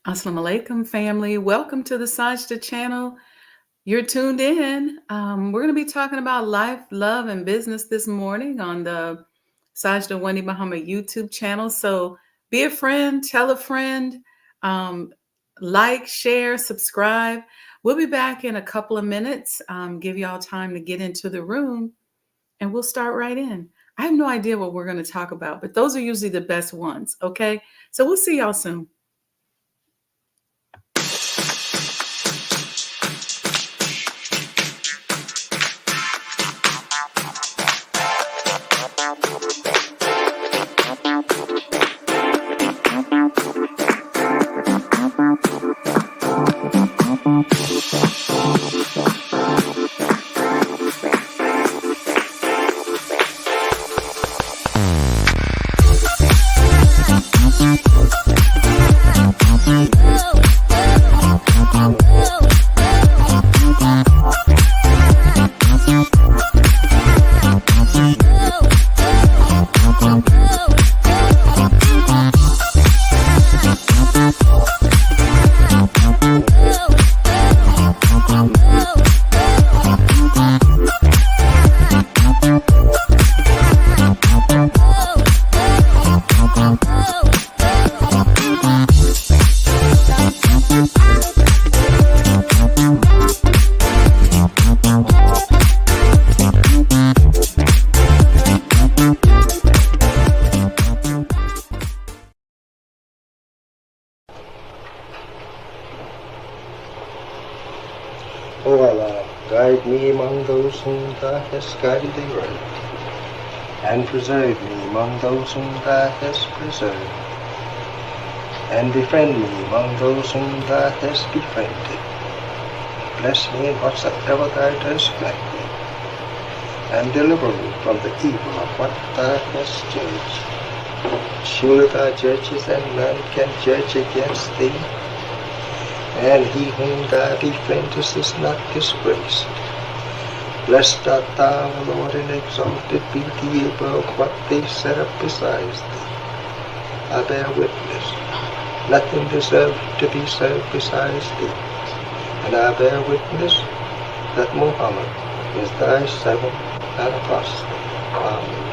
Assalamu alaikum, family. Welcome to the Sajdah channel. You're tuned in. We're going to be talking about life, love, and business this morning on the Sajdah Wani Muhammad YouTube channel. So be a friend, tell a friend, um, like, share, subscribe. We'll be back in a couple of minutes, give y'all time to get into the room, and we'll start right in. I have no idea what we're going to talk about, but those are usually the best ones, okay? So we'll see y'all soon. O Allah, guide me among those whom Thou hast guided aright, and preserve me among those whom Thou hast preserved, and befriend me among those whom Thou hast befriended. Bless me in whatsoever Thou dost grant me, and deliver me from the evil of what Thou hast judged. Surely Thou judgest, and none can judge against Thee, and he whom Thou befriendest is not disgraced. Blessed art Thou, O Lord, and exalted be Thee above what they set up besides Thee. I bear witness, nothing deserves to be served besides Thee, and I bear witness that Muhammad is Thy servant and apostle. Amen.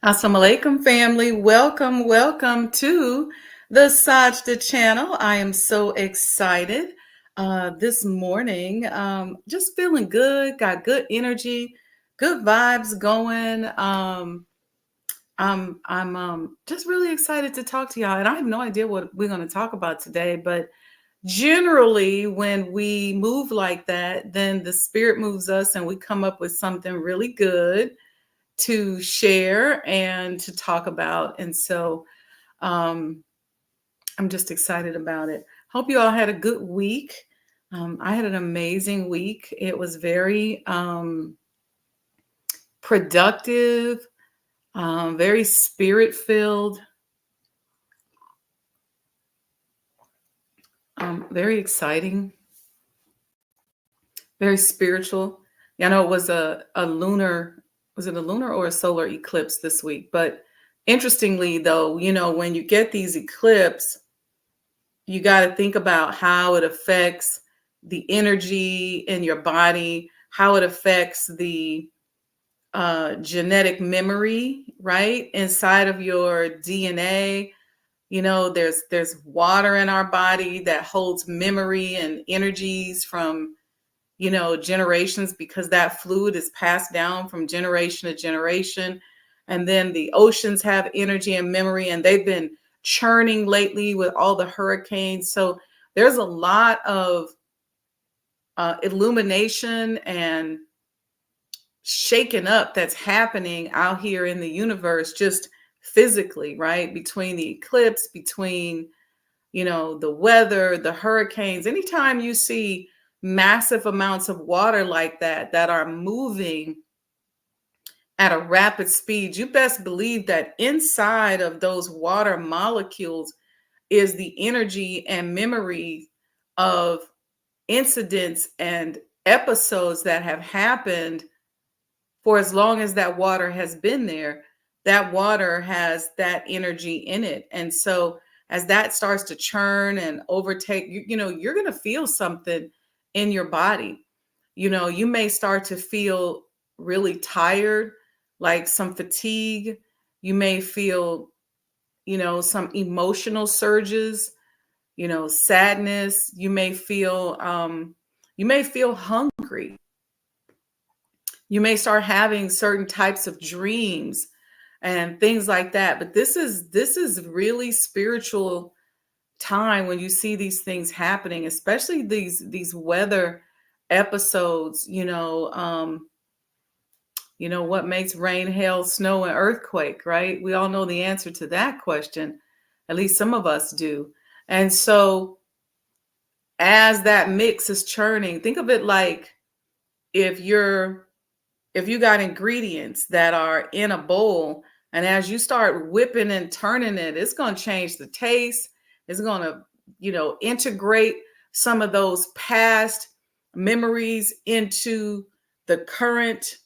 Assalamu alaikum, family. Welcome, welcome to the Sajdah channel. I am so excited this morning. Just feeling good, got good energy, good vibes going. I'm just really excited to talk to y'all, and I have no idea what we're going to talk about today, but generally, when we move like that, then the spirit moves us and we come up with something really good to share and to talk about. And so um, I'm just excited about it. Hope you all had a good week. I had an amazing week. It was very productive, very spirit filled, very exciting, very spiritual. Yeah, I know it was a lunar, was it a lunar or a solar eclipse this week? But interestingly, though, when you get these eclipses, you got to think about how it affects the energy in your body, how it affects the genetic memory, right, inside of your DNA. There's water in our body that holds memory and energies from generations, because that fluid is passed down from generation to generation. And then the oceans have energy and memory, and they've been churning lately with all the hurricanes. So there's a lot of illumination and shaking up that's happening out here in the universe, just physically, right? Between the eclipse, between the weather, the hurricanes. Anytime you see massive amounts of water like that are moving at a rapid speed, you best believe that inside of those water molecules is the energy and memory of incidents and episodes that have happened for as long as that water has been there. That water has that energy in it. And so as that starts to churn and overtake, you're going to feel something in your body. You may start to feel really tired, like some fatigue. You may feel, some emotional surges, sadness. You may feel hungry. You may start having certain types of dreams and things like that. But this is really spiritual time when you see these things happening, especially these weather episodes. What makes rain, hail, snow, and earthquake, right? We all know the answer to that question. At least some of us do. And so as that mix is churning, think of it like if you got ingredients that are in a bowl, and as you start whipping and turning it, it's going to change the taste. It's going to integrate some of those past memories into the current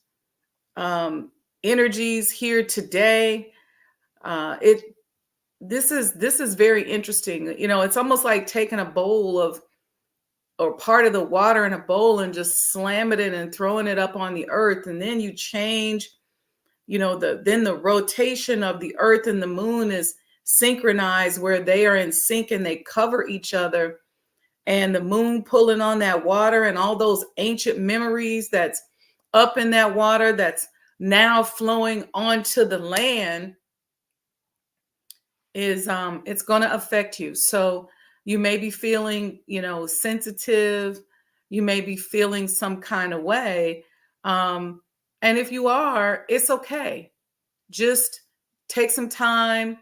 energies here today. It this is very interesting. It's almost like taking a bowl of, or part of the water in a bowl, and just slamming it and throwing it up on the earth, and then you change, the rotation of the earth and the moon is synchronized, where they are in sync and they cover each other, and the moon pulling on that water, and all those ancient memories that's up in that water that's now flowing onto the land is it's going to affect you. So you may be feeling, sensitive. You may be feeling some kind of way. And if you are, it's okay. Just take some time,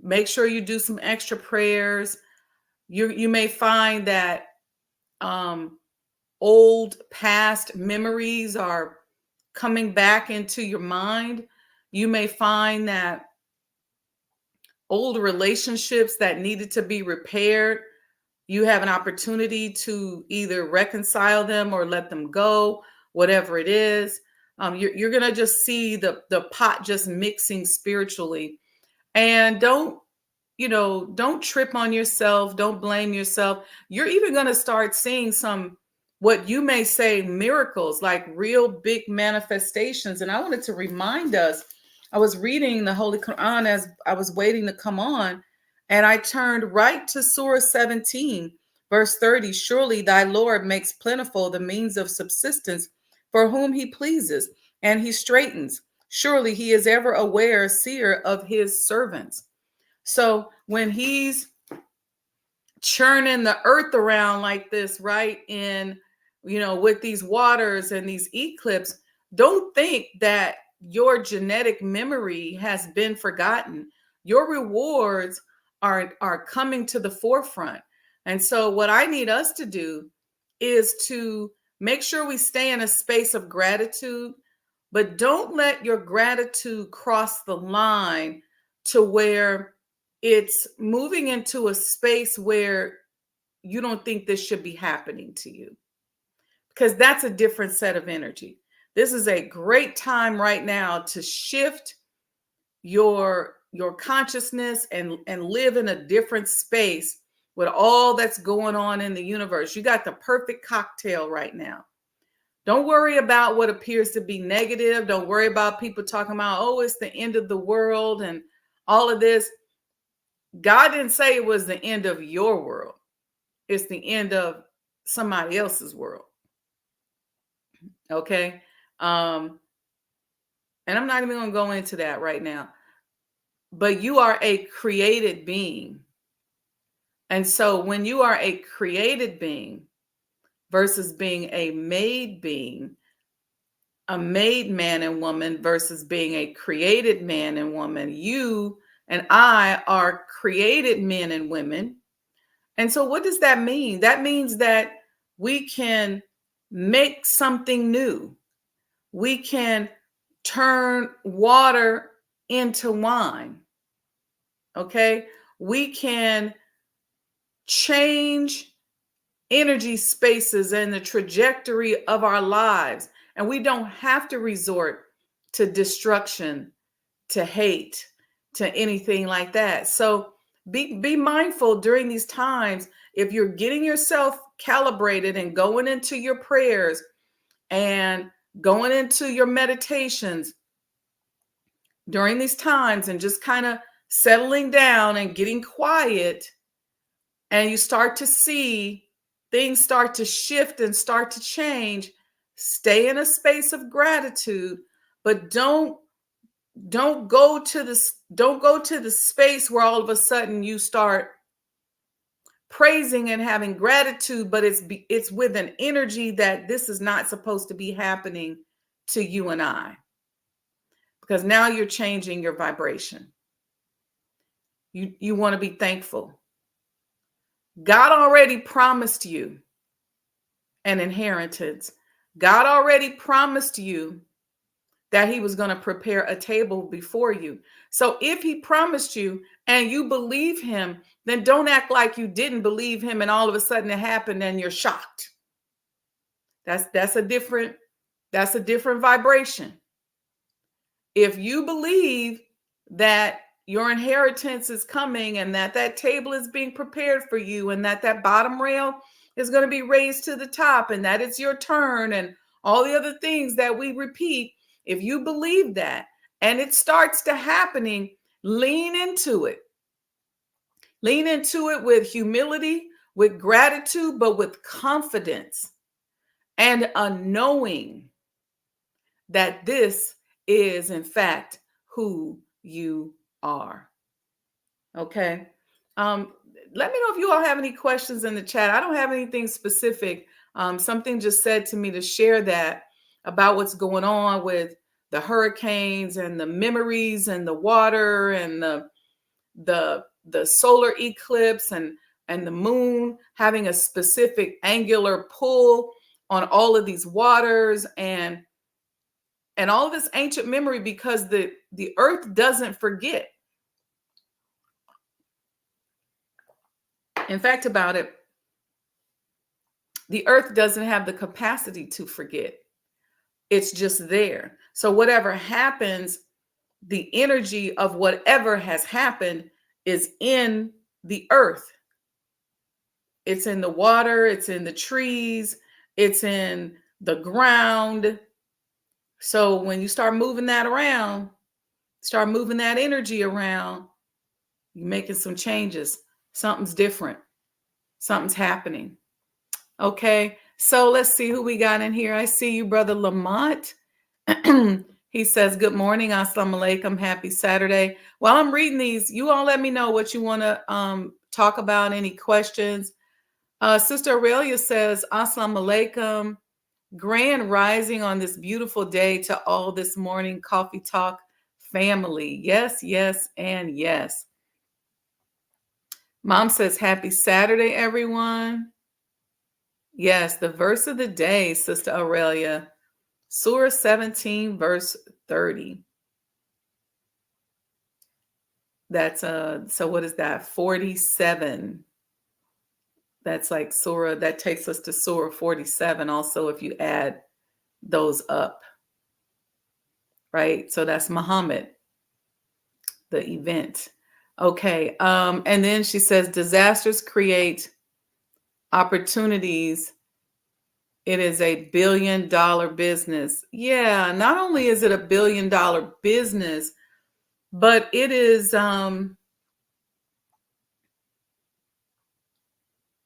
make sure you do some extra prayers. You may find that um old past memories are coming back into your mind. You may find that old relationships that needed to be repaired, you have an opportunity to either reconcile them or let them go, whatever it is. You're going to just see the pot just mixing spiritually. And don't trip on yourself. Don't blame yourself. You're even going to start seeing some what you may say miracles, like real big manifestations. And I wanted to remind us, I was reading the Holy Quran as I was waiting to come on, and I turned right to Surah 17, verse 30. Surely thy Lord makes plentiful the means of subsistence for whom he pleases, and he straightens. Surely he is ever aware, seer of his servants. So when he's churning the earth around like this, right? With these waters and these eclipses, don't think that your genetic memory has been forgotten. Your rewards are coming to the forefront. And so what I need us to do is to make sure we stay in a space of gratitude, but don't let your gratitude cross the line to where it's moving into a space where you don't think this should be happening to you, because that's a different set of energy. This is a great time right now to shift your consciousness and live in a different space with all that's going on in the universe. You got the perfect cocktail right now. Don't worry about what appears to be negative. Don't worry about people talking about, oh, it's the end of the world and all of this. God didn't say it was the end of your world. It's the end of somebody else's world. Okay. And I'm not even going to go into that right now. But you are a created being. And so when you are a created being versus being a made being, a made man and woman versus being a created man and woman, you and I are created men and women. And so what does that mean? That means that we can make something new. We can turn water into wine. Okay? We can change energy spaces and the trajectory of our lives. And we don't have to resort to destruction, to hate, to anything like that. So be mindful during these times. If you're getting yourself calibrated and going into your prayers and going into your meditations during these times and just kind of settling down and getting quiet, and you start to see things start to shift and start to change, stay in a space of gratitude, but don't go to the space where all of a sudden you start praising and having gratitude, but it's with an energy that this is not supposed to be happening to you and I, because now you're changing your vibration. You want to be thankful. God already promised you an inheritance. God already promised you that he was going to prepare a table before you. So if he promised you and you believe him, then don't act like you didn't believe him and all of a sudden it happened and you're shocked. That's a different vibration. If you believe that your inheritance is coming and that table is being prepared for you and that bottom rail is going to be raised to the top and that it's your turn and all the other things that we repeat, if you believe that and it starts to happening, lean into it. Lean into it with humility, with gratitude, but with confidence and a knowing that this is, in fact, who you are. Okay. Let me know if you all have any questions in the chat. I don't have anything specific. Something just said to me to share that about what's going on with the hurricanes and the memories and the water and the solar eclipse and the moon having a specific angular pull on all of these waters and all of this ancient memory, because the earth doesn't forget. In fact, about it, the earth doesn't have the capacity to forget. It's just there. So whatever happens, the energy of whatever has happened is in the earth. It's in the water, it's in the trees, it's in the ground. So when you start moving that around, start moving that energy around, you're making some changes. Something's different. Something's happening. Okay. So let's see who we got in here. I see you, Brother Lamont. He says, good morning. Assalamu alaikum. Happy Saturday. While I'm reading these, you all let me know what you want to talk about. Any questions? Sister Aurelia says, Assalamu alaikum. Grand rising on this beautiful day to all this morning coffee talk family. Yes, yes, and yes. Mom says, happy Saturday, everyone. Yes, the verse of the day, Sister Aurelia, Surah 17, verse 30. That's so what is that? 47. That's like Surah, that takes us to Surah 47. Also, if you add those up, right? So that's Muhammad, the event. Okay. And then she says, disasters create opportunities. It is a $1 billion business. Yeah, not only is it a $1 billion business, but it is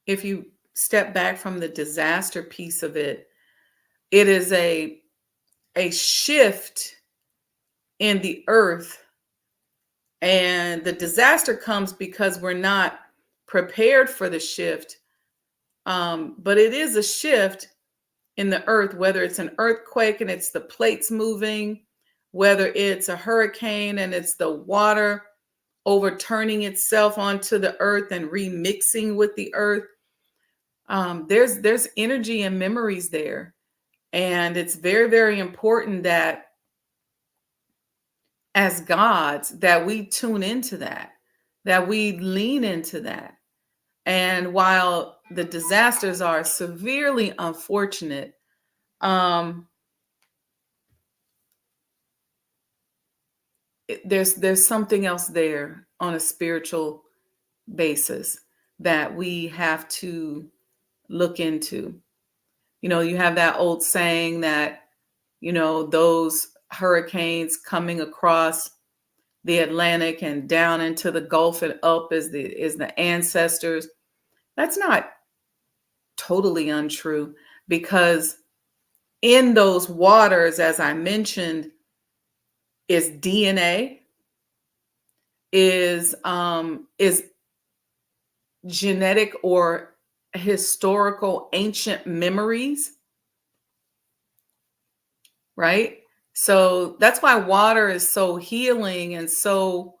if you step back from the disaster piece of it, it is a shift in the earth, and the disaster comes because we're not prepared for the shift. But it is a shift in the earth, whether it's an earthquake and it's the plates moving, whether it's a hurricane and it's the water overturning itself onto the earth and remixing with the earth. There's energy and memories there, and it's very, very important that as gods that we tune into that we lean into that. And while the disasters are severely unfortunate, um, there's something else there on a spiritual basis that we have to look into. You know, you have that old saying that, you know, those hurricanes coming across the Atlantic and down into the Gulf and up is the ancestors. That's not totally untrue, because in those waters, as I mentioned, is DNA, is genetic or historical ancient memories, right? So that's why water is so healing and so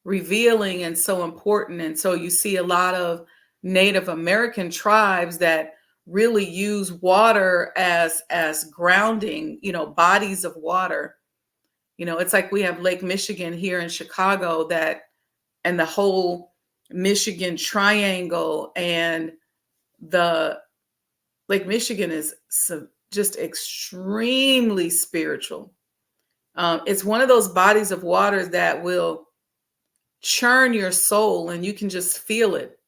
revealing and so important. And so you see a lot of Native American tribes that really use water as grounding, you know, bodies of water. You know, it's like we have Lake Michigan here in Chicago, that and the whole Michigan Triangle, and the Lake Michigan is just extremely spiritual. It's one of those bodies of water that will churn your soul, and you can just feel it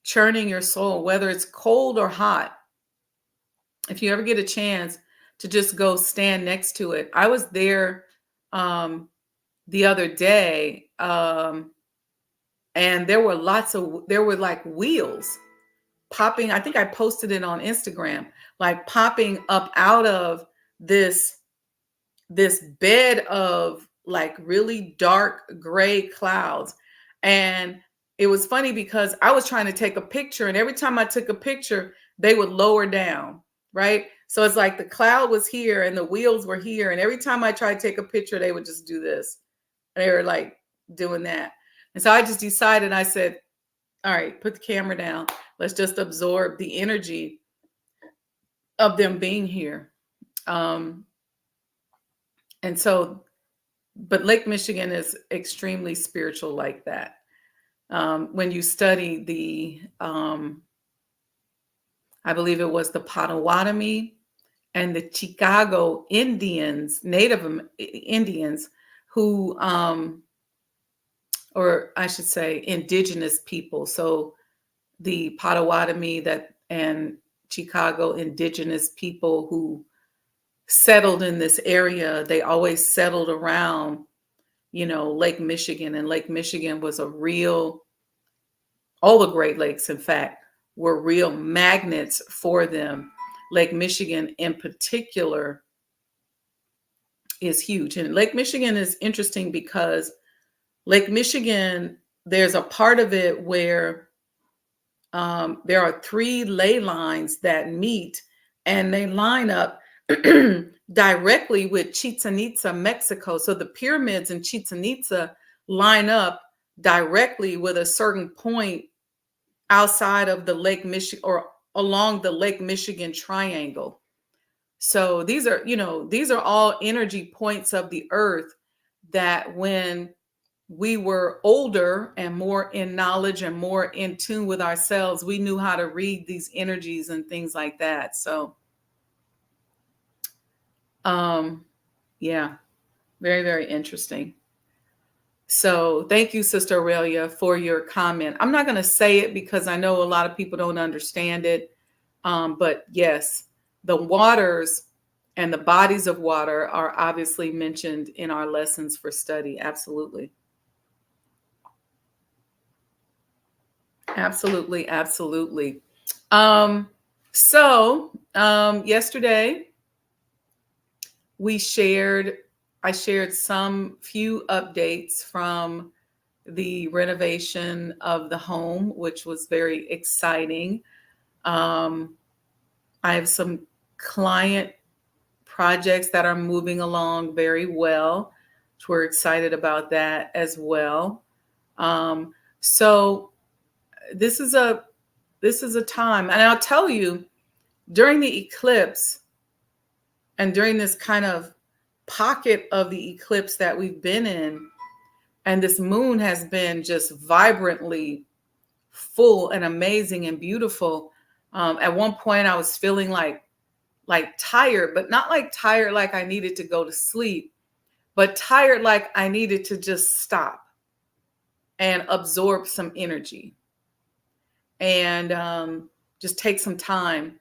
churning your soul, whether it's cold or hot. If you ever get a chance to just go stand next to it. I was there the other day, and there were like wheels popping. I think I posted it on Instagram, like popping up out of this bed of like really dark gray clouds. And it was funny because I was trying to take a picture, and every time I took a picture, they would lower down, right? So it's like the cloud was here and the wheels were here, and every time I tried to take a picture, they would just do this. They were like doing that. And so I just decided, I said, all right, put the camera down. Let's just absorb the energy of them being here. Um, and so, but Lake Michigan is extremely spiritual like that. When you study I believe it was the Potawatomi and the Chicago Indians, Native Indians, who, or I should say, indigenous people. So the Potawatomi and Chicago indigenous people who settled in this area, they always settled around, Lake Michigan. And Lake Michigan was a real, all the Great Lakes, in fact, were real magnets for them. Lake Michigan in particular is huge. And Lake Michigan is interesting because Lake Michigan, there's a part of it where there are three ley lines that meet and they line up directly with Chichen Itza, Mexico. So the pyramids in Chichen Itza line up directly with a certain point outside of the Lake Michigan or along the Lake Michigan triangle. So these are all energy points of the earth that when we were older and more in knowledge and more in tune with ourselves, we knew how to read these energies and things like that. So, yeah, very, very interesting. So thank you, Sister Aurelia, for your comment. I'm not going to say it because I know a lot of people don't understand it. But yes, the waters and the bodies of water are obviously mentioned in our lessons for study. Absolutely. Absolutely. Absolutely. Yesterday I shared some few updates from the renovation of the home, which was very exciting. Um, I have some client projects that are moving along very well, which we're excited about that as well. Um, so this is a time, and I'll tell you, during the eclipse and during this kind of pocket of the eclipse that we've been in, and this moon has been just vibrantly full and amazing and beautiful. At one point, I was feeling like tired, but not like tired like I needed to go to sleep, but tired like I needed to just stop and absorb some energy and just take some time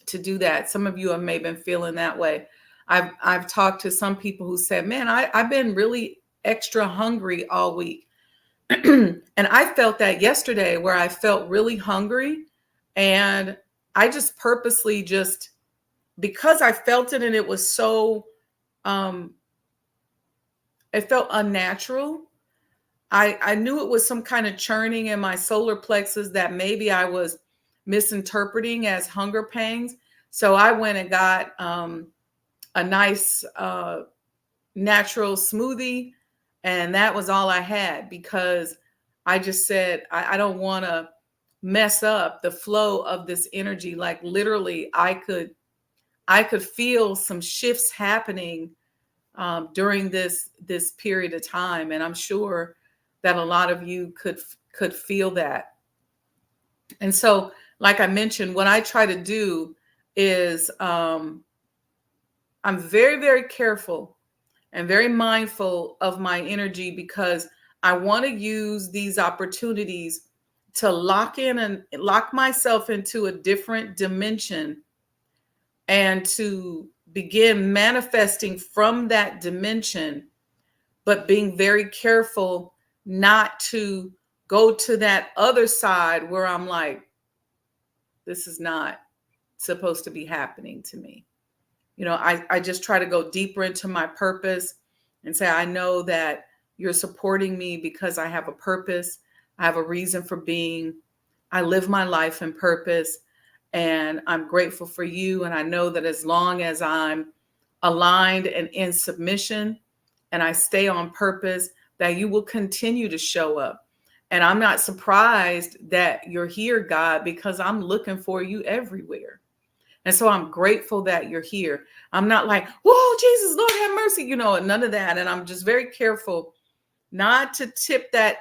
to do that. Some of you have maybe been feeling that way. I've talked to some people who said, "Man, I've been really extra hungry all week," and I felt that yesterday, where I felt really hungry, and I just purposely just because I felt it and it was so um, it felt unnatural. I knew it was some kind of churning in my solar plexus that maybe I was misinterpreting as hunger pangs. So I went and got a nice natural smoothie, and that was all I had because I just said I don't want to mess up the flow of this energy. Like literally, I could feel some shifts happening during this period of time, and I'm sure that a lot of you could feel that. And so, like I mentioned, what I try to do is I'm very, very careful and very mindful of my energy because I want to use these opportunities to lock in and lock myself into a different dimension and to begin manifesting from that dimension, but being very careful not to go to that other side where I'm like, this is not supposed to be happening to me. I just try to go deeper into my purpose and say, I know that you're supporting me because I have a purpose. I have a reason for being. I live my life in purpose. And I'm grateful for you. And I know that as long as I'm aligned and in submission and I stay on purpose, that you will continue to show up. And I'm not surprised that you're here, God, because I'm looking for you everywhere. And so I'm grateful that you're here. I'm not like, whoa, Jesus, Lord have mercy, none of that. And I'm just very careful not to tip that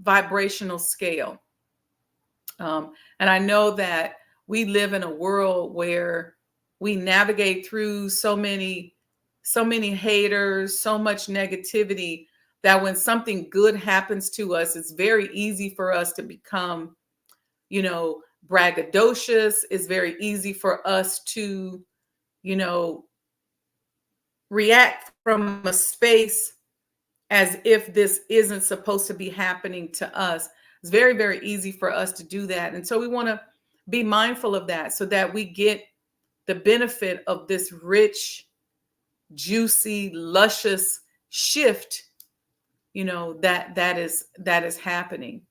vibrational scale. And I know that we live in a world where we navigate through so many haters, so much negativity that when something good happens to us, it's very easy for us to become, braggadocious. It's very easy for us to, you know, react from a space as if this isn't supposed to be happening to us. It's very, very easy for us to do that. And so we want to be mindful of that so that we get the benefit of this rich, juicy, luscious shift, that is happening.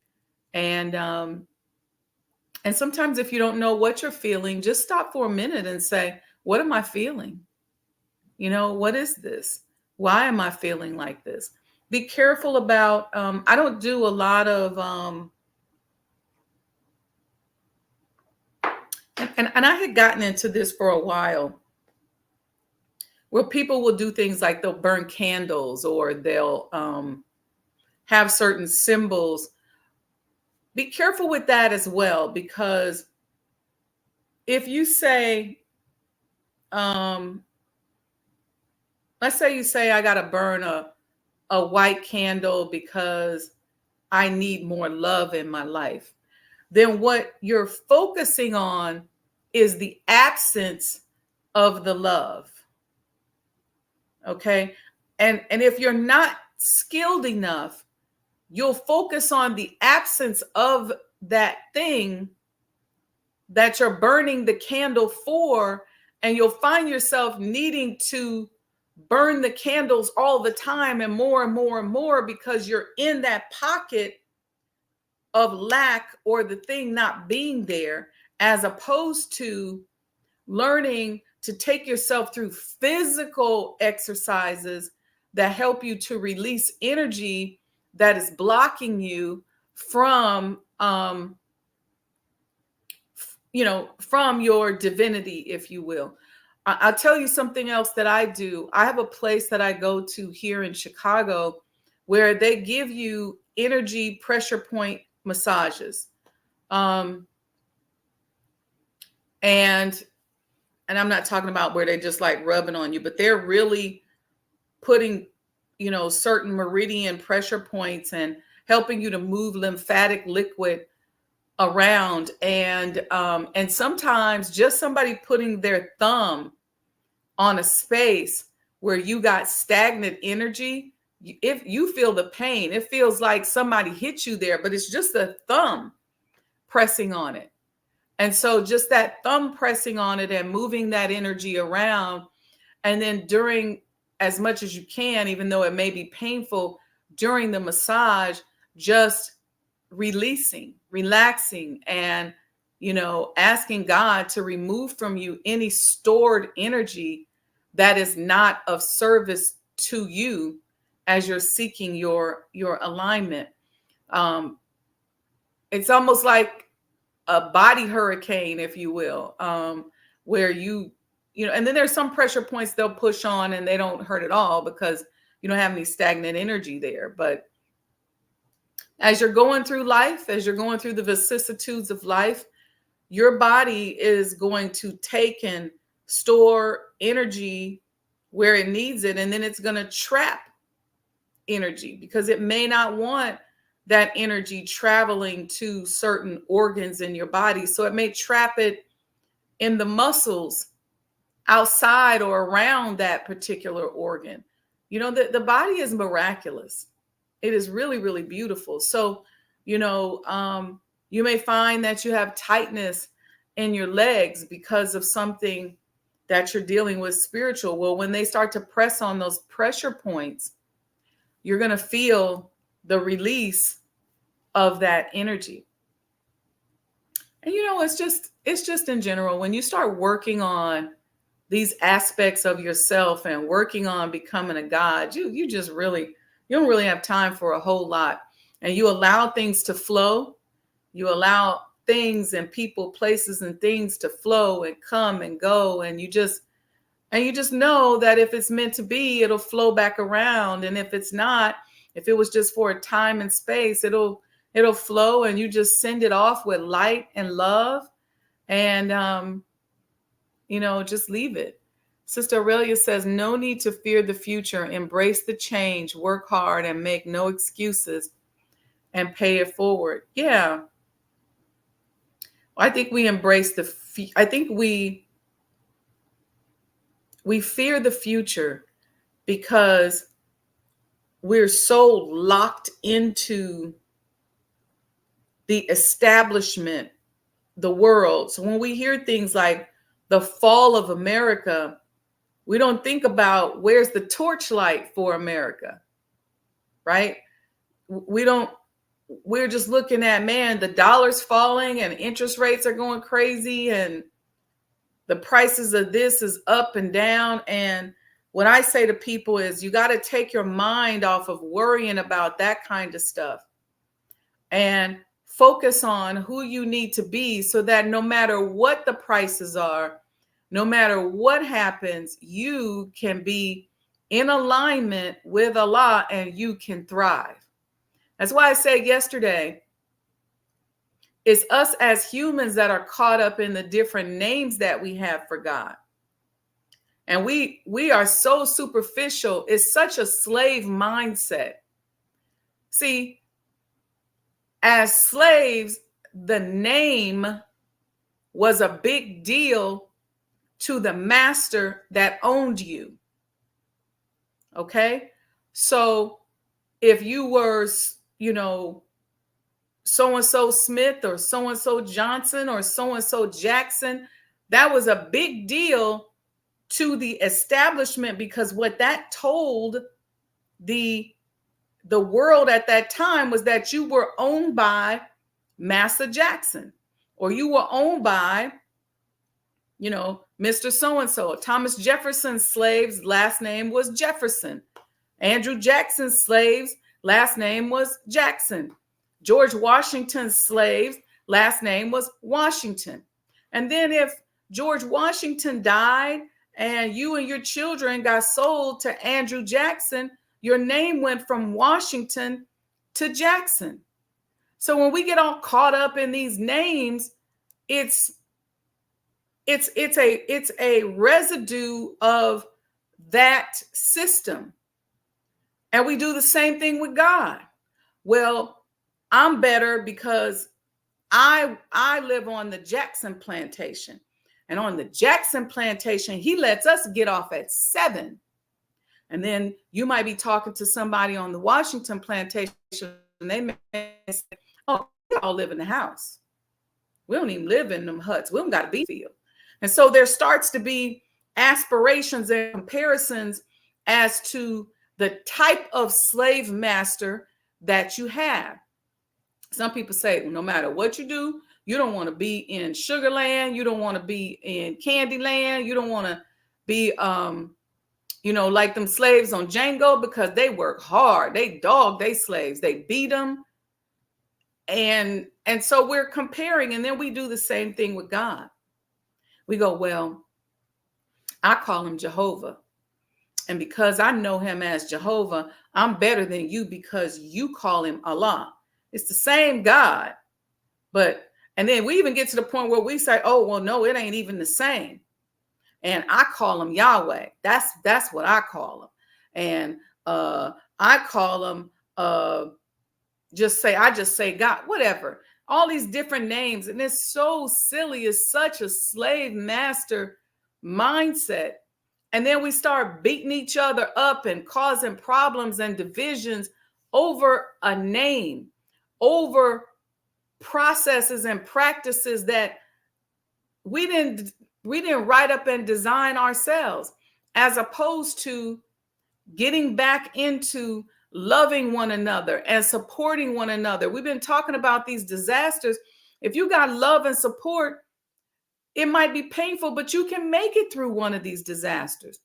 And sometimes if you don't know what you're feeling, just stop for a minute and say, what am I feeling? What is this? Why am I feeling like this? Be careful about, I don't do a lot of, and I had gotten into this for a while, where people will do things like they'll burn candles or they'll have certain symbols. Be careful with that as well, because if you say, um, let's say you say, I got to burn a white candle because I need more love in my life, then what you're focusing on is the absence of the love. Okay. And if you're not skilled enough, you'll focus on the absence of that thing that you're burning the candle for, and you'll find yourself needing to burn the candles all the time and more and more and more, because you're in that pocket of lack or the thing not being there, as opposed to learning to take yourself through physical exercises that help you to release energy that is blocking you from from your divinity, if you will. I'll tell you something else that I do. I have a place that I go to here in Chicago where they give you energy pressure point massages. Um, and I'm not talking about where they just like rubbing on you, but they're really putting, certain meridian pressure points and helping you to move lymphatic liquid around. And sometimes just somebody putting their thumb on a space where you got stagnant energy, if you feel the pain, it feels like somebody hit you there, but it's just a thumb pressing on it. And so just that thumb pressing on it and moving that energy around, and then during, as much as you can, even though it may be painful during the massage, just releasing, relaxing, and asking God to remove from you any stored energy that is not of service to you as you're seeking your alignment. um it's almost like a body hurricane, if you will, where and then there's some pressure points they'll push on and they don't hurt at all because you don't have any stagnant energy there. But as you're going through life, as you're going through the vicissitudes of life, your body is going to take and store energy where it needs it, and then it's going to trap energy because it may not want that energy traveling to certain organs in your body. So it may trap it in the muscles outside or around that particular organ. The body is miraculous. It is really, really beautiful. So, you may find that you have tightness in your legs because of something that you're dealing with spiritual. Well, when they start to press on those pressure points, you're going to feel the release of that energy. And it's just in general, when you start working on these aspects of yourself and working on becoming a god, you just really, you don't really have time for a whole lot. And you allow things to flow. You allow things and people, places and things to flow and come and go. And you just know that if it's meant to be, it'll flow back around. And if it's not, if it was just for a time and space, it'll flow, and you just send it off with light and love. And just leave it. Sister Aurelia says, no need to fear the future. Embrace the change, work hard, and make no excuses, and pay it forward. Yeah. I think we embrace I think we fear the future because we're so locked into the establishment, the world. So when we hear things like the fall of America, we don't think about where's the torchlight for America, right? We don't, we're just looking at, man, the dollar's falling and interest rates are going crazy and the prices of this is up and down. And what I say to people is you got to take your mind off of worrying about that kind of stuff and focus on who you need to be so that no matter what the prices are, no matter what happens, you can be in alignment with Allah and you can thrive. That's why I said yesterday, it's us as humans that are caught up in the different names that we have for God. And we are so superficial. It's such a slave mindset. See, as slaves, the name was a big deal to the master that owned you. Okay? So if you were, you know, so and so Smith or so and so Johnson or so and so Jackson, that was a big deal to the establishment because what that told the world at that time was that you were owned by Master Jackson, or you were owned by, you know, Mr. So-and-so. Thomas Jefferson's slaves' last name was Jefferson. Andrew Jackson's slaves' last name was Jackson. George Washington's slaves' last name was Washington. And then if George Washington died and you and your children got sold to Andrew Jackson, your name went from Washington to Jackson. So when we get all caught up in these names, it's a residue of that system. And we do the same thing with God. Well, I'm better because I live on the Jackson plantation. And on the Jackson plantation, he lets us get off at 7. And then you might be talking to somebody on the Washington plantation, and they may say, oh, we all live in the house. We don't even live in them huts. We don't got to be field. And so there starts to be aspirations and comparisons as to the type of slave master that you have. Some people say, well, no matter what you do, you don't want to be in Sugarland. You don't want to be in Candyland. You don't want to be, you know, like them slaves on Django, because they work hard. They dog they slaves. They beat them. And so we're comparing, and then we do the same thing with God. We go, well, I call him Jehovah. And because I know him as Jehovah, I'm better than you because you call him Allah. It's the same God. And then we even get to the point where we say, oh, well, no, it ain't even the same. And I call him Yahweh. That's what I call him. And I call him, I just say God, whatever. All these different names. And it's so silly. It's such a slave master mindset. And then we start beating each other up and causing problems and divisions over a name, over processes and practices that we didn't write up and design ourselves, as opposed to getting back into loving one another and supporting one another. We've been talking about these disasters. If you got love and support, it might be painful, but you can make it through one of these disasters.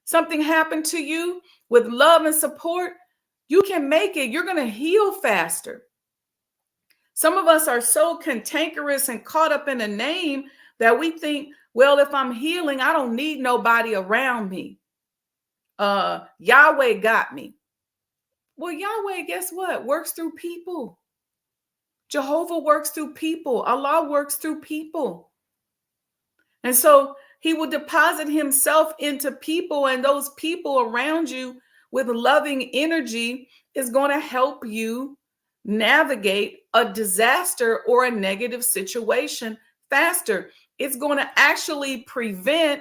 Something happened to you with love and support, you can make it. You're going to heal faster. Some of us are so cantankerous and caught up in a name that we think, well, if I'm healing, I don't need nobody around me. Yahweh got me. Well, Yahweh, guess what? Works through people. Jehovah works through people. Allah works through people. And so he will deposit himself into people, and those people around you with loving energy is going to help you navigate a disaster or a negative situation faster. It's going to actually prevent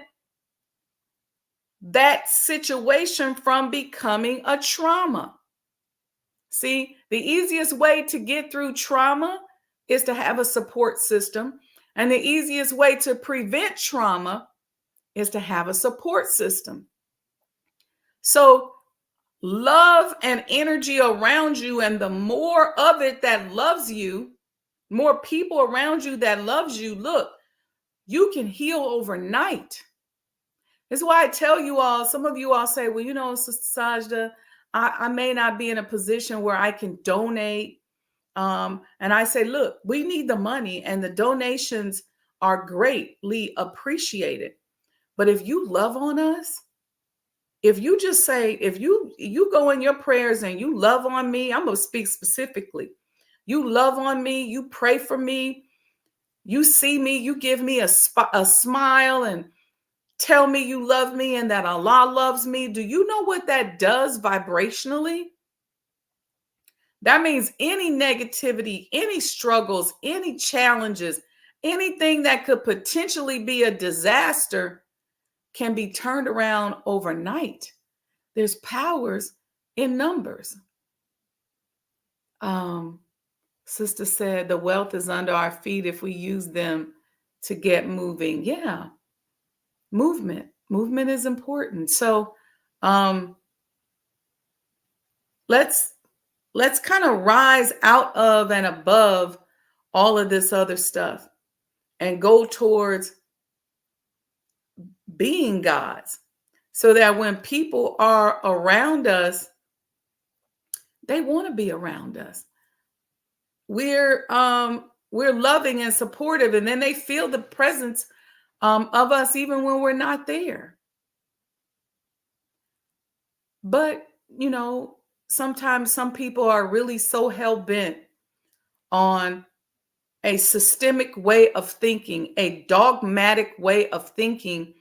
that situation from becoming a trauma. See, the easiest way to get through trauma is to have a support system. And the easiest way to prevent trauma is to have a support system. So, love and energy around you, and the more of it that loves you, more people around you that loves you, look, you can heal overnight. That's why I tell you all, some of you all say, well, you know, Sister Sajdah, I may not be in a position where I can donate. And I say, look, we need the money, and the donations are greatly appreciated. But if you love on us, if you just say, if you go in your prayers and you love on me, I'm going to speak specifically. You love on me, you pray for me, you see me, you give me a smile and tell me you love me and that Allah loves me. Do you know what that does vibrationally? That means any negativity, any struggles, any challenges, anything that could potentially be a disaster can be turned around overnight. There's powers in numbers. Sister said the wealth is under our feet if we use them to get moving. Yeah, movement is important. So let's kind of rise out of and above all of this other stuff and go towards being God's, so that when people are around us, they want to be around us. We're loving and supportive, and then they feel the presence of us even when we're not there. But you know, sometimes some people are really so hell-bent on a systemic way of thinking, a dogmatic way of thinking,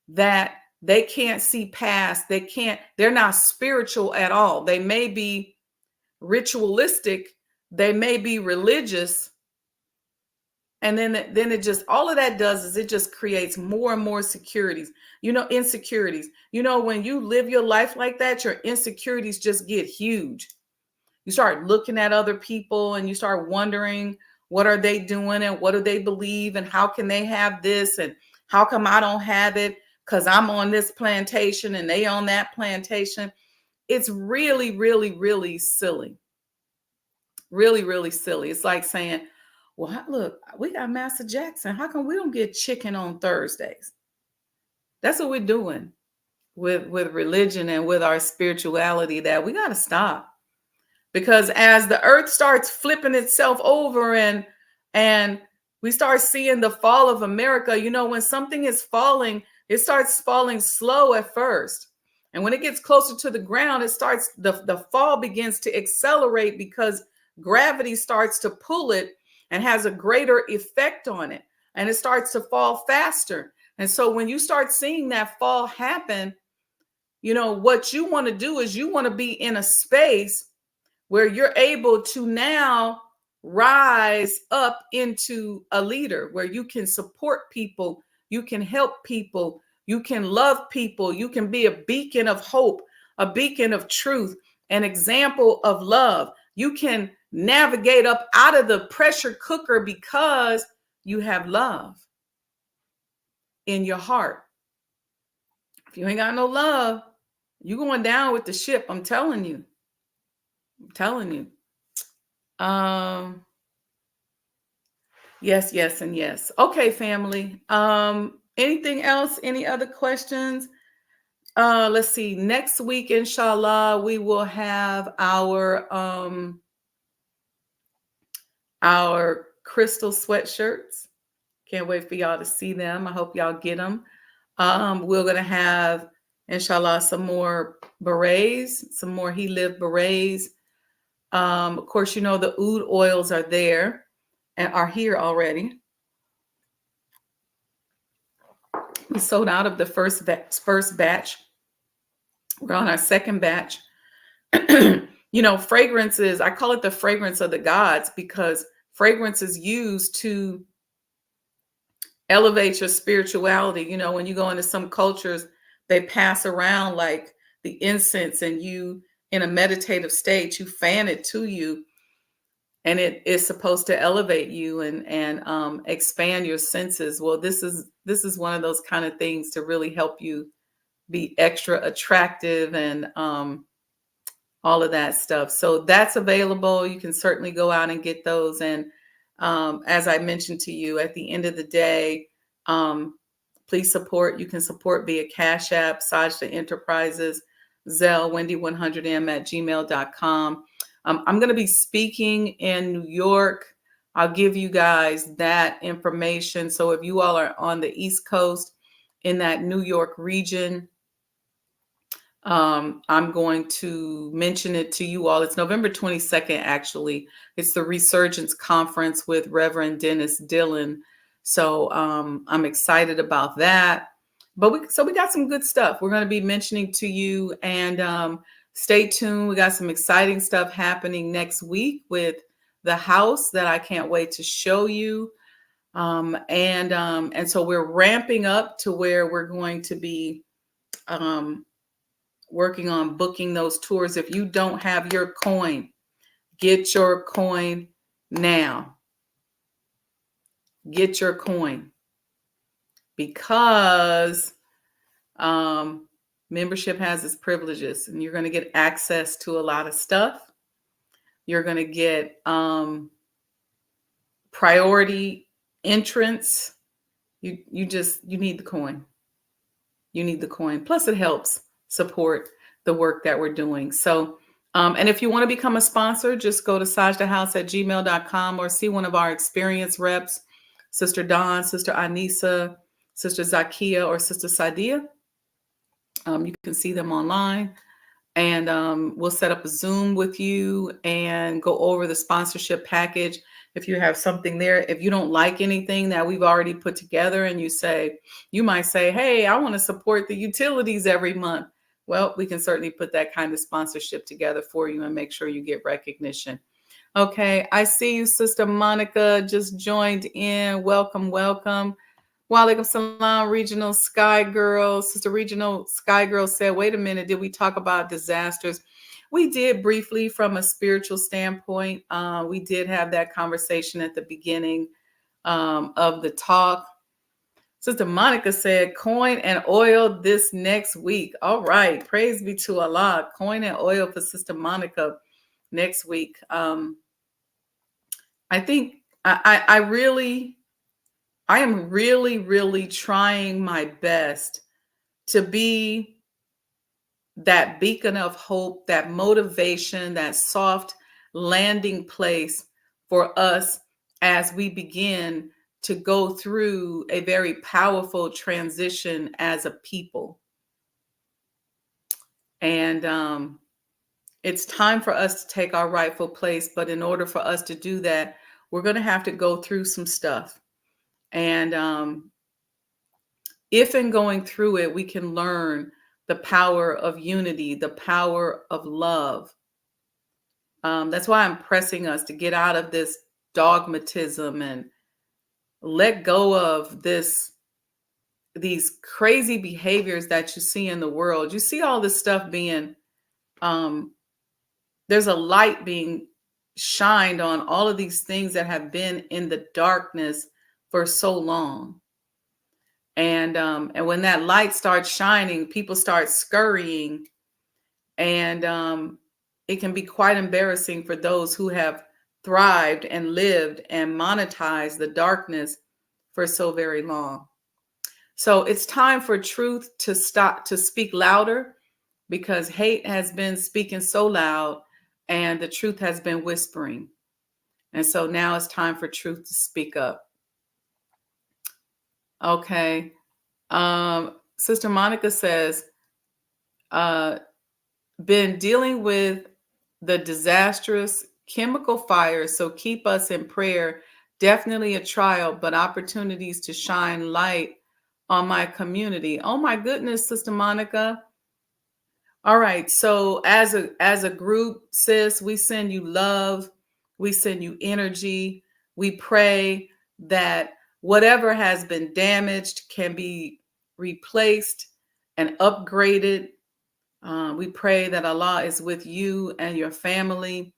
that they can't see past. They're not spiritual at all. They may be ritualistic, they may be religious, and then it just, all of that does is it just creates more and more insecurities. You know, when you live your life like that, your insecurities just get huge. You start looking at other people and you start wondering, what are they doing and what do they believe and how can they have this and how come I don't have it, because I'm on this plantation and they on that plantation. It's really, really, really silly. Really, really silly. It's like saying, well, look, we got Master Jackson. How come we don't get chicken on Thursdays? That's what we're doing with religion and with our spirituality, that we got to stop. Because as the earth starts flipping itself over and we start seeing the fall of America, you know, when something is falling, it starts falling slow at first. And when it gets closer to the ground, the fall begins to accelerate because gravity starts to pull it and has a greater effect on it. And it starts to fall faster. And so when you start seeing that fall happen, you know, what you want to do is you want to be in a space where you're able to now rise up into a leader, where you can support people, you can help people, you can love people, you can be a beacon of hope, a beacon of truth, an example of love. You can navigate up out of the pressure cooker because you have love in your heart. If you ain't got no love, you're going down with the ship. I'm telling you. Yes, and yes. Okay, family. Anything else? Any other questions? Let's see. Next week, inshallah, we will have our crystal sweatshirts. Can't wait for y'all to see them. I hope y'all get them. We're gonna have, inshallah, some more berets, some more He Lived berets. Of course, you know, the oud oils are there and are here already. We sold out of the first batch. We're on our second batch. You know, fragrances, I call it the fragrance of the gods, because fragrance is used to elevate your spirituality. You know, when you go into some cultures, they pass around like the incense, and you, in a meditative state, you fan it to you, and it is supposed to elevate you and expand your senses. Well, this is one of those kind of things to really help you be extra attractive and all of that stuff. So that's available. You can certainly go out and get those. And as I mentioned to you, at the end of the day, um, please support. You can support via Cash App, Sajdah Enterprises, Zelle, Wendy100m at gmail.com. I'm going to be speaking in New York. I'll give you guys that information. So if you all are on the East Coast in that New York region, I'm going to mention it to you all. It's November 22nd, actually. It's the Resurgence Conference with Reverend Dennis Dillon. So I'm excited about that. But we got some good stuff we're going to be mentioning to you, and stay tuned. We got some exciting stuff happening next week with the house that I can't wait to show you. And so we're ramping up to where we're going to be working on booking those tours. If you don't have your coin, get your coin now. Get your coin, because membership has its privileges, and you're going to get access to a lot of stuff. You're going to get priority entrance. You need the coin. You need the coin. Plus, it helps support the work that we're doing. So, and if you want to become a sponsor, just go to sajdahhouse at gmail.com or see one of our experienced reps, Sister Dawn, Sister Anissa, Sister Zakia, or Sister Sadia. You can see them online, and we'll set up a Zoom with you and go over the sponsorship package. If you have something there, if you don't like anything that we've already put together, and you might say, hey, I want to support the utilities every month. Well, we can certainly put that kind of sponsorship together for you and make sure you get recognition. Okay, I see you, Sister Monica, just joined in. Welcome, welcome. Walaikum salam, Regional Sky Girl. Sister Regional Sky Girl said, wait a minute, did we talk about disasters? We did briefly from a spiritual standpoint. We did have that conversation at the beginning of the talk. Sister Monica said, coin and oil this next week. All right. Praise be to Allah. Coin and oil for Sister Monica next week. I think I am really, really trying my best to be that beacon of hope, that motivation, that soft landing place for us as we begin to go through a very powerful transition as a people. And it's time for us to take our rightful place. But in order for us to do that, we're going to have to go through some stuff. And if in going through it, we can learn the power of unity, the power of love. That's why I'm pressing us to get out of this dogmatism and let go of these crazy behaviors that you see in the world. You see all this stuff being, there's a light being shined on all of these things that have been in the darkness for so long. And when that light starts shining, people start scurrying, and it can be quite embarrassing for those who have thrived and lived and monetized the darkness for so very long. So it's time for truth to stop, to speak louder, because hate has been speaking so loud and the truth has been whispering. And so now it's time for truth to speak up. Okay. Sister Monica says, been dealing with the disastrous chemical fires, so keep us in prayer. Definitely a trial, but opportunities to shine light on my community. Oh my goodness, Sister Monica. All right. So as a group, sis, we send you love. We send you energy. We pray that whatever has been damaged can be replaced and upgraded. We pray that Allah is with you and your family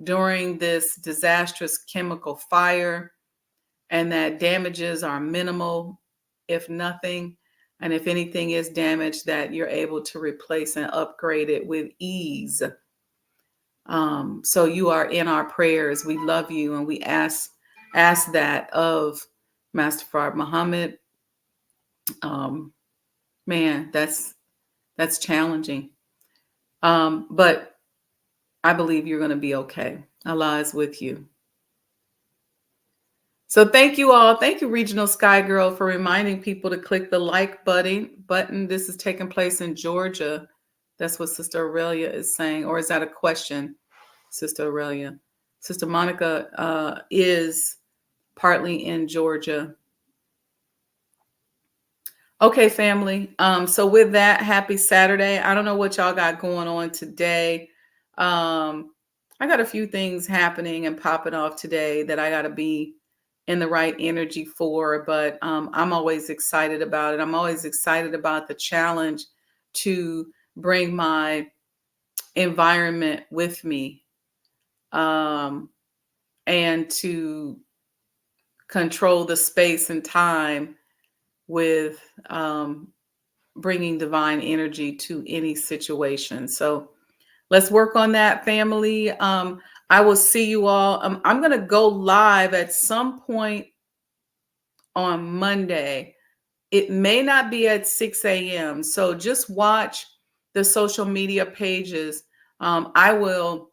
during this disastrous chemical fire, and that damages are minimal, if nothing. And if anything is damaged, that you're able to replace and upgrade it with ease. So you are in our prayers. We love you, and we ask that of Master Fard Muhammad. Um, Man, that's challenging. But I believe you're going to be okay. Allah is with you. So thank you all. Thank you, Regional Sky Girl, for reminding people to click the like button. This is taking place in Georgia. That's what Sister Aurelia is saying. Or is that a question, Sister Aurelia? Sister Monica is partly in Georgia. Okay, family. So with that, happy Saturday. I don't know what y'all got going on today. I got a few things happening and popping off today that I got to be in the right energy for, but I'm always excited about it. I'm always excited about the challenge to bring my environment with me, and to control the space and time with bringing divine energy to any situation. So let's work on that, family. I will see you all. I'm going to go live at some point on Monday. It may not be at 6 a.m. So just watch the social media pages. I'll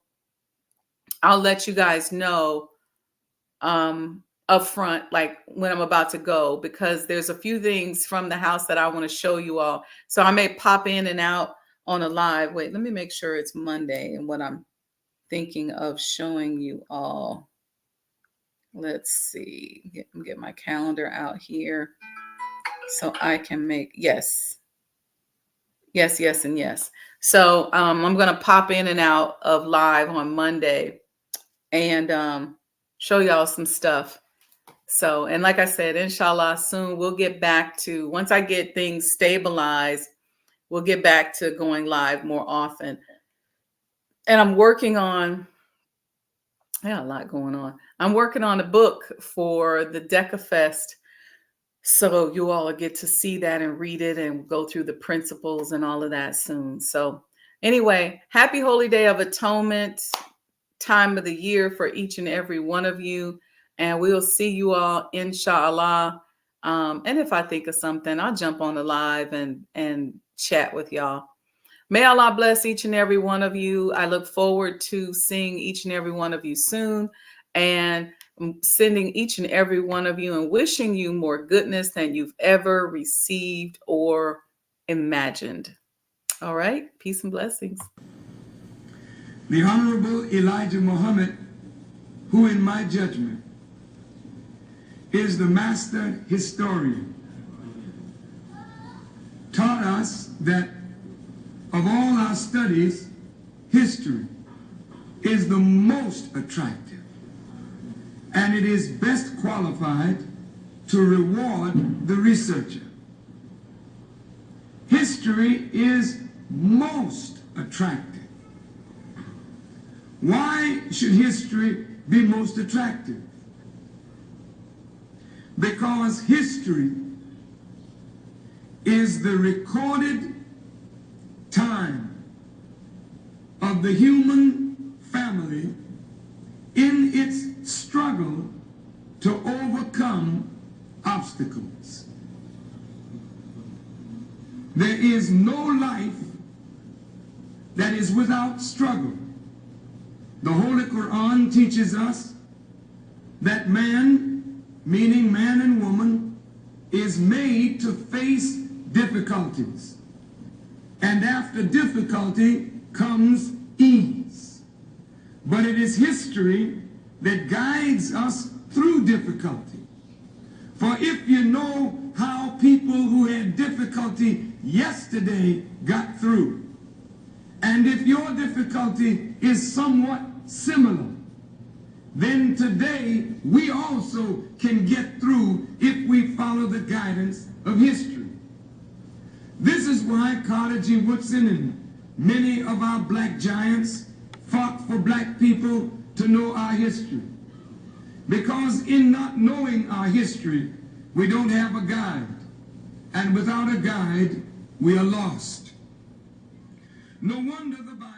let you guys know up front, like when I'm about to go, because there's a few things from the house that I want to show you all. So I may pop in and out on a live. Wait, let me make sure it's Monday and what I'm thinking of showing you all. Let's see, get my calendar out here so I can make, yes, and yes. So I'm going to pop in and out of live on Monday and show y'all some stuff. So, and like I said, inshallah, soon we'll get back to, once I get things stabilized, we'll get back to going live more often. And I'm working on, I got a lot going on. I'm working on a book for the DecaFest. So you all get to see that and read it and go through the principles and all of that soon. So anyway, happy Holy Day of Atonement, time of the year for each and every one of you. And we'll see you all, inshallah. And if I think of something, I'll jump on the live and chat with y'all. May Allah bless each and every one of you. I look forward to seeing each and every one of you soon, and sending each and every one of you and wishing you more goodness than you've ever received or imagined. All right. Peace and blessings. The Honorable Elijah Muhammad, who in my judgment is the master historian, taught us that of all our studies, history is the most attractive, and it is best qualified to reward the researcher. History is most attractive. Why should history be most attractive? Because history is the recorded time of the human family in its struggle to overcome obstacles. There is no life that is without struggle. The Holy Quran teaches us that man, meaning man and woman, is made to face difficulties. And after difficulty comes ease. But it is history that guides us through difficulty. For if you know how people who had difficulty yesterday got through, and if your difficulty is somewhat similar, then today we also can get through if we follow the guidance of history. This is why Carter G. Woodson and many of our black giants fought for black people to know our history. Because in not knowing our history, we don't have a guide. And without a guide, we are lost. No wonder the Bible